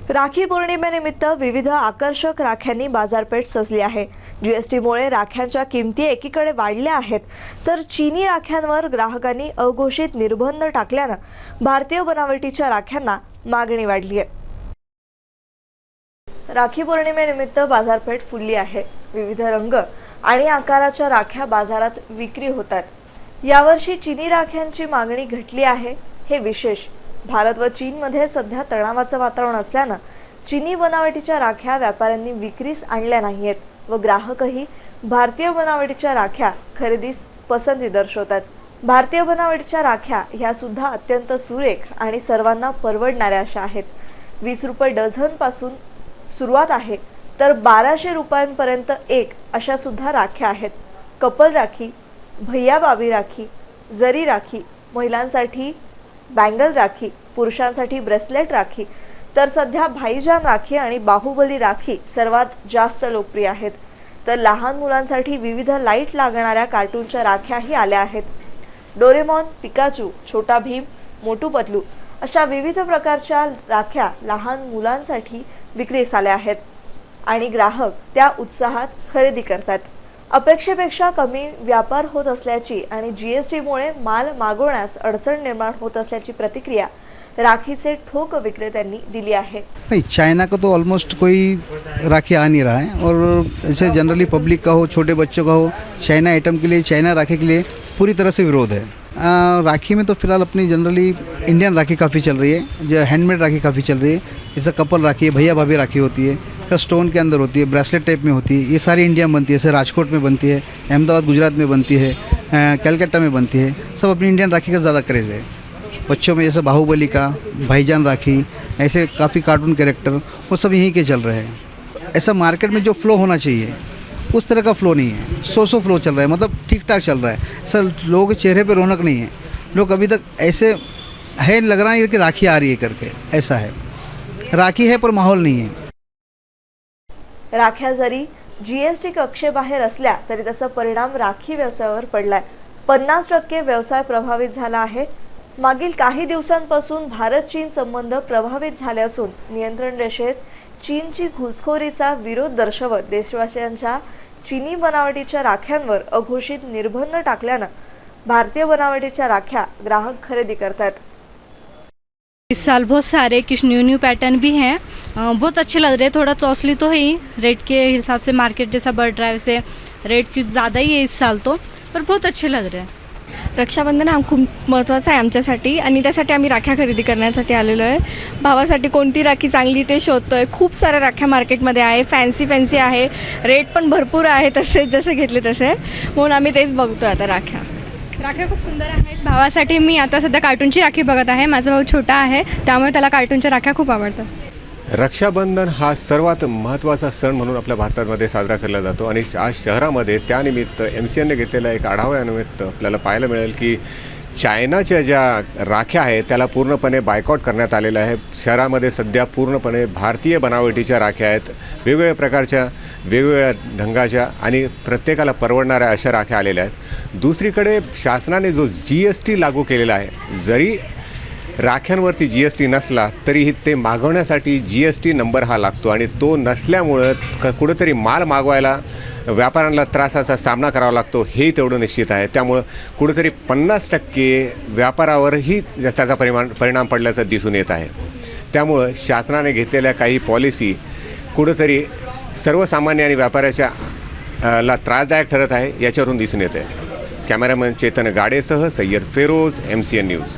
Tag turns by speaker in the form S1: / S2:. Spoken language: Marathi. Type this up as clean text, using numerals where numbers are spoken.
S1: राखी पौर्णिमेनिमित्त विविध आकर्षक राख्यांनी बाजारपेठ सजली आहे। जीएसटीमुळे राख्यांच्या किमती एकीकडे वाढल्या आहेत, तर चीनी राख्यांवर ग्राहकांनी अघोषित निर्बंध टाकल्यानं भारतीय बनावटीच्या राख्यांना मागणी वाढली आहे। राखी पौर्णिमेनिमित्त बाजारपेठ फुलली आहे। विविध रंग आणि आकाराच्या राख्या बाजारात विक्री होतात। यावर्षी चीनी राख्यांची मागणी घटली आहे। हे विशेष। भारत व चीनमध्ये सध्या तणावाचं वातावरण असल्यानं चीनी बनावटीच्या राख्या व्यापाऱ्यांनी विक्रीस आणल्या नाहीत व ग्राहकही भारतीय बनावटीच्या राख्या खरेदीस पसंती दर्शवतात। भारतीय बनावटीच्या राख्या ह्या सुद्धा अत्यंत सुरेख आणि सर्वांना परवडणाऱ्या अशा आहेत। 20 रुपये डझन पासून सुरुवात आहे, तर 1200 रुपयांपर्यंत एक अशा सुद्धा राख्या आहेत। कपल राखी, भैया बाबी राखी, जरी राखी, महिलांसाठी बँगल राखी, पुरुषांसाठी ब्रेसलेट राखी, तर सध्या भाईजान राखी आणि बाहुबली राखी सर्वात जास्त लोकप्रिय आहेत। तर लहान मुलांसाठी विविध लाईट लागणाऱ्या कार्टूनच्या राख्याही आल्या आहेत। डोरेमॉन, पिकाचू, छोटा भीम, मोटू पतलू अशा विविध प्रकारच्या राख्या लहान मुलांसाठी विक्रीस आल्या आहेत आणि ग्राहक त्या उत्साहात खरेदी करतात। अपेक्षेपेक्षा कमी व्यापार होत असल्याची आणि जीएसटीमुळे माल मागवण्यास अडचण निर्माण होत असल्याची प्रतिक्रिया राखी से ठोक विक्रेत्यांनी दिली आहे।
S2: नहीं, चाइना का तो ऑलमोस्ट कोई राखी आ नहीं रहा है और ऐसे जनरली पब्लिक का हो, छोटे बच्चों का हो, चाइना आइटम के लिए, चाइना राखी के लिए पूरी तरह से विरोध है। राखी में तो फिलहाल अपनी जनरली इंडियन राखी काफ़ी चल रही है, जो हैंडमेड राखी काफ़ी चल रही है। जैसे कपल राखी है, भैया भाभी राखी होती है, सर स्टोन के अंदर होती है, ब्रेसलेट टाइप में होती है। ये सारी इंडिया में बनती है, जैसे राजकोट में बनती है, अहमदाबाद गुजरात में बनती है, कलकत्ता में बनती है। सब अपनी इंडियन राखी का ज़्यादा क्रेज़ है। बच्चों में जैसे बाहुबली का, भाईजान राखी, ऐसे काफ़ी कार्टून कैरेक्टर वो सब यहीं के चल रहे हैं। ऐसा मार्केट में जो फ्लो होना चाहिए उस तरह का फ्लो नहीं है। सो फ्लो चल रहा है, मतलब ठीक ठाक चल रहा है। सर लोगों के चेहरे पे रौनक नहीं है। लोग अभी तक ऐसे है लग रहा है कि राखी आ रही है करके, ऐसा है। राखी है पर माहौल नहीं है।
S1: राख्या जरी जीएसटी कक्षेबाहेर असल्या तरी त्याचा परिणाम राखी व्यवसायावर पडलाय। 50% व्यवसाय प्रभावित झाला आहे। मागील काही दिवसांपासून भारत चीन संबंध प्रभावित झाले असून नियंत्रण रेषेत चीनची घुसखोरीचा विरोध दर्शवत देशवासियांच्या चीनी बनावटीच्या राख्यांवर अघोषित निर्बंध टाकल्यानं भारतीय बनावटीच्या राख्या ग्राहक खरेदी करतात।
S3: इस साल बहुत सारे कुछ न्यू पैटर्न भी हैं, बहुत अच्छे लग रहे हैं। थोड़ा कॉस्टली तो है ही, रेट के हिसाब से मार्केट जैसा बढ़ रहा है वैसे रेट कुछ ज़्यादा ही है इस साल तो, पर बहुत अच्छे लग रहे हैं।
S4: रक्षाबंधन हा खूप महत्त्वाचा आहे आमच्यासाठी आणि त्यासाठी आम्ही राख्या खरेदी करण्यासाठी आलेलो आहे। भावासाठी कोणती राखी चांगली ते शोधतोय। खूप साऱ्या राख्या मार्केटमध्ये आहे, फॅन्सी आहे, रेट पण भरपूर आहे तसे जसे घेतले तसे, म्हणून आम्ही तेच बघतोय आता राख्या
S5: खूप सुंदर आहेत। भावासाठी मी आता सध्या कार्टूनची राखी बघत आहे। माझा भाऊ छोटा आहे, त्यामुळे त्याला कार्टूनच्या राख्या खूप आवडतात।
S6: रक्षाबंधन हा सर्वात महत्त्वाचा सण म्हणून आपल्या भारतामध्ये साजरा केला जातो आणि आज शहरामध्ये त्यानिमित्त MCNने घेतलेल्या एक आढाव्यानिमित्त आपल्याला पाहायला मिळेल की चायनाच्या ज्या राख्या आहेत त्याला पूर्णपणे बायकॉट करण्यात आलेलं आहे। शहरामध्ये सध्या पूर्णपणे भारतीय बनावटीच्या राख्या आहेत, वेगवेगळ्या प्रकारच्या, वेगवेगळ्या ढंगाच्या आणि प्रत्येकाला परवडणाऱ्या अशा राख्या आलेल्या आहेत। दुसरीकडे शासनाने जो GST लागू केलेला आहे, जरी राख्यांवरती GST नसला तरीही ते मागवण्यासाठी GST नंबर हा लागतो आणि तो नसल्यामुळं कुठेतरी माल मागवायला व्यापाऱ्यांना त्रासाचा सामना करावा लागतो, हे तेवढं निश्चित आहे। त्यामुळं कुठेतरी 50% व्यापारावरही त्याचा परिणाम पडल्याचं दिसून येत आहे। त्यामुळं शासनाने घेतलेल्या काही पॉलिसी कुठेतरी सर्वसामान्य आणि व्यापाऱ्याच्या ला त्रासदायक ठरत आहे, याच्यावरून दिसून येत आहे। कॅमेरामॅन चेतन गाडेसह सय्यद फेरोज, MCN न्यूज।